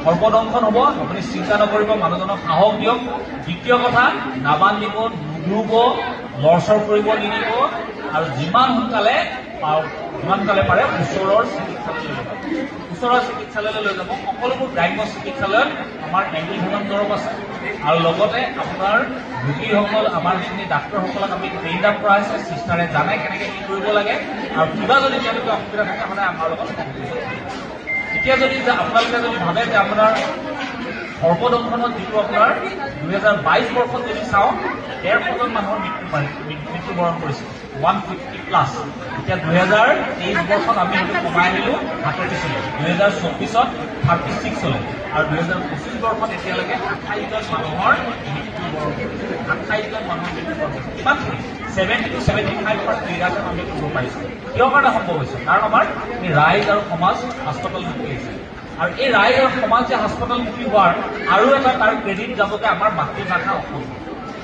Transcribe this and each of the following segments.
সৰ্বদংশন হ'ব। আপুনি চিন্তা নকৰিব, মানুহজনক সাহস দিয়ক। দ্বিতীয় কথা, নাবান্ধিব, নুধুব, লৰচৰ কৰিব নিদিব, আৰু যিমান সোনকালে পাৰে ওচৰৰ চিকিৎসালয়লৈ লৈ যাব। সকলোবোৰ গ্ৰাম্য চিকিৎসালয়ত আমাৰ এণ্টিভেনম দৰৱ আছে, আৰু লগতে আপোনাৰ ৰোগীসকল, আমাৰ যিখিনি ডাক্তৰসকলক আমি ট্ৰেইন আপ কৰা হৈছে, চিষ্টাৰে জানে কেনেকৈ কি কৰিব লাগে, আৰু কিবা যদি তেওঁলোকে অসুবিধা থাকে সদায় আমাৰ লগত। এতিয়া যদি আপোনালোকে যদি ভাবে যে আপোনাৰ সৰ্বদংশনত যিটো আপোনাৰ 2022 বৰ্ষত যদি চাওঁ 150 মানুহৰ মৃত্যুবৰণ কৰিছে, 150+। এতিয়া 2023 বৰ্ষত আমি সেইটো কমাই আনিলো 38লৈ, 2024ত 36 হলে, আৰু 2025 বৰ্ষত এতিয়ালৈকে 28জন মানুহৰ মৃত্যুবৰণ কৰিছে। 28জন মানুহৰ মৃত্যুবৰণ কৰিছে। কিমানখিনি 70 to 75% ৰিডাকশ্যন আমি কৰিব পাৰিছো। কিয় কাৰণে সম্ভৱ হৈছে? কাৰণ আমাৰ এই ৰাইজ আৰু সমাজ হাস্পতালমুখী হৈছে, আৰু এই ৰাইজ আৰু সমাজ যে হাস্পতালমুখী হোৱাৰ আৰু এটা তাৰ ক্ৰেডিট যাবগে আমাৰ মাতৃভাষা অসম।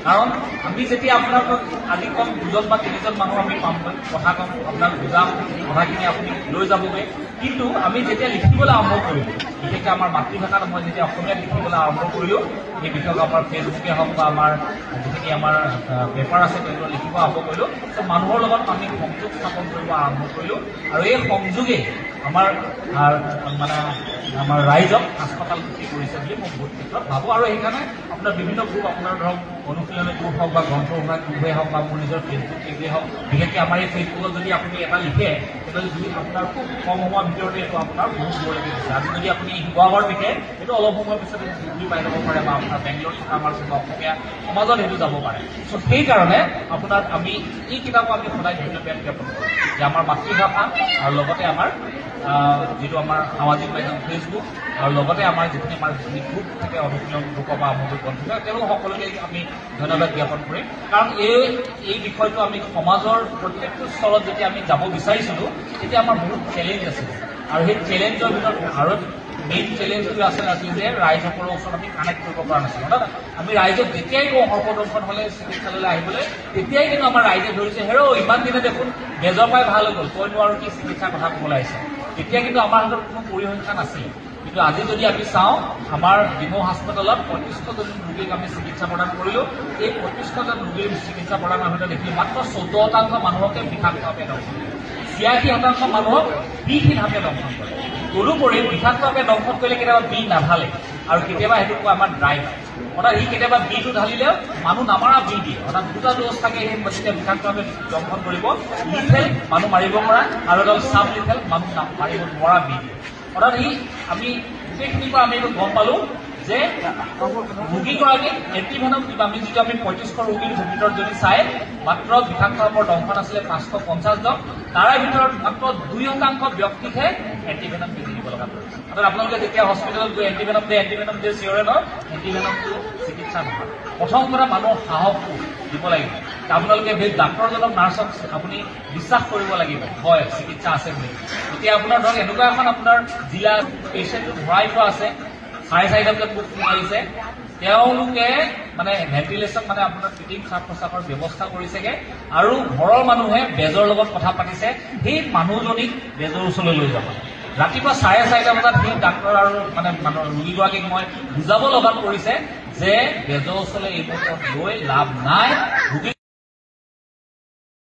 কাৰণ আমি যেতিয়া আপোনালোকক আজি কম 2জন বা 3জন মানুহ আমি পাম, কথা কম, আপোনাক বুজাম, কথাখিনি আপুনি লৈ যাবগৈ। কিন্তু আমি যেতিয়া লিখিবলৈ আৰম্ভ কৰিলোঁ, বিশেষকৈ আমাৰ মাতৃভাষাত মই যেতিয়া অসমীয়াত লিখিবলৈ আৰম্ভ কৰিলোঁ, এই বিষয়ক আমাৰ ফেচবুকে হওক বা আমাৰ যিখিনি আমাৰ পেপাৰ আছে তেওঁলোকে লিখিব আৰম্ভ কৰিলোঁ, ত' মানুহৰ লগত আমি সংযোগ স্থাপন কৰিব আৰম্ভ কৰিলোঁ, আৰু এই সংযোগে আমাৰ আমাৰ ৰাইজক হাস্পতালমুখী কৰিছে বুলি মই বহুত ক্ষেত্ৰত ভাবোঁ। আৰু সেইকাৰণে আপোনাৰ বিভিন্ন গ্ৰুপ, আপোনাৰ ধৰক অনুশীলনী গ্ৰুপ হওক বা গ্ৰন্থ উন্নয়ন গ্ৰুপেই হওক বা মোৰ নিজৰ ফেচবুক পেজেই হওক, বিশেষকৈ আমাৰ এই ফেচবুকত যদি আপুনি এটা লিখে, তেতিয়াহ'লে আপোনাৰ খুব কম সময়ৰ ভিতৰতে এইটো আপোনাৰ বহুত দূৰলৈকে দিছে। আজি যদি আপুনি শিৱসাগৰ লিখে, সেইটো অলপ সময়ৰ পিছতে বুজি পাই যাব পাৰে, বা আপোনাৰ বেংগলৰ লিখা আমাৰ অসমীয়া সমাজত সেইটো যাব পাৰে। চ' সেইকাৰণে আপোনাক আমি এই কিতাপক আমি সদায় ধন্যবাদ জ্ঞাপন কৰোঁ যে আমাৰ মাতৃভাষা, আৰু লগতে আমাৰ যিটো আমাৰ সামাজিক মাধ্যম ফেচবুক, আৰু লগতে আমাৰ যিখিনি আমাৰ গ্ৰুপ থাকে, অনুশীলন গ্ৰুপৰ পৰা আৰম্ভ কৰি গ্ৰন্থ, তেওঁলোক সকলোকে আমি ধন্যবাদ জ্ঞাপন কৰিম। কাৰণ এই বিষয়টো আমি সমাজৰ প্ৰত্যেকটো স্তৰত যেতিয়া আমি যাব বিচাৰিছিলোঁ, তেতিয়া আমাৰ বহুত চেলেঞ্জ আছিল, আৰু সেই চেলেঞ্জৰ ভিতৰত ভাৰত মেইন চেলেঞ্জটো আছিল যে ৰাইজসকলৰ ওচৰত আমি কানেক্ট কৰিব পৰা নাছিলোঁ। আমি ৰাইজক যেতিয়াই কওঁ সৰ্বদংশন হ'লে চিকিৎসালয়লৈ আহিবলৈ, তেতিয়াই কিন্তু আমাৰ ৰাইজে ধৰিছে, হেৰ' ইমান দিনে দেখোন বেজৰ পাই ভাল হৈ গ'ল, তইনো আৰু কি চিকিৎসাৰ কথা ক'বলৈ আহিছে। তেতিয়া কিন্তু আমাৰ হাতত কোনো পৰিসংখ্যা নাছিল। কিন্তু আজি যদি আমি চাওঁ, আমাৰ ডিমৌ হাস্পতালত 35জন ৰোগীক আমি চিকিৎসা প্ৰদান কৰিলোঁ। এই 35জন ৰোগীৰ চিকিৎসা প্ৰদানৰ ভিতৰত দেখিলোঁ মাত্ৰ 14% মানুহকে বিষাক্তভাৱে দংশন কৰে, 86% মানুহক বিষহীনভাৱে দংশন কৰে। তদুপৰি বিষাক্তভাৱে দংশন কৰিলে কেতিয়াবা বিষ নাঢালে, আৰু কেতিয়াবা সেইটো কয় আমাৰ ড্ৰাই, অৰ্থাৎ সি কেতিয়াবা বিটো ঢালিলেও মানুহ নামাৰা বি দিয়ে, অৰ্থাৎ 2টা ড'জ থাকে। সেই যেতিয়া বিষাক্তভাৱে দংশন কৰিব, লিথেল মানুহ মাৰিব পৰা, আৰু এডাল চাব লিথেল মানুহ মাৰিব নোৱাৰা বি দিয়ে। অৰ্থাৎ আমি গোটেইখিনিৰ পৰা আমি এইটো গম পালোঁ যে ৰোগীগৰাকীক এণ্টিভেনম কিবা আমি যিটো আমি 3500 ৰোগীৰ ভিতৰত যদি চাই, মাত্ৰ বিষাক্তভাৱৰ দংশন আছিলে 550জন, তাৰে ভিতৰত মাত্ৰ 2% ব্যক্তিকহে এণ্টিভেনম বেজি দিব লগা হৈছে। অৰ্থাৎ আপোনালোকে যেতিয়া হস্পিটেলত গৈ এণ্টিভেনম দিয়ে চিঞৰে ন, এণ্টিভেনমটো চিকিৎসা নহয়। প্ৰথম কথা মানুহৰ সাহসটো দিব লাগিব। আপোনালোকে ডাক্তৰজনক, নাৰ্ছক আপুনি বিশ্বাস কৰিব লাগিব, হয় চিকিৎসা আছে বুলি। এতিয়া আপোনাৰ ধৰক এনেকুৱা এখন আপোনাৰ জিলা পেচেণ্টটো ভৰাই থোৱা আছে, 4:30 বজাত মোক ফোন আহিছে, তেওঁলোকে মানে ভেণ্টিলেশ্যন আপোনাৰ কৃত্ৰিম শ্বাস প্ৰশ্বাসৰ ব্যৱস্থা কৰিছেগে, আৰু ঘৰৰ মানুহে বেজৰ লগত কথা পাতিছে, সেই মানুহজনীক বেজৰ ওচৰলৈ লৈ যাব। ৰাতিপুৱা 4:30 বজাত সেই ডাক্তৰ আৰু ৰোগীগৰাকীক মই বুজাব লগাত কৰিছে যে বেজৰ ওচৰলৈ এই মুহূৰ্তত গৈ লাভ নাই, ৰোগী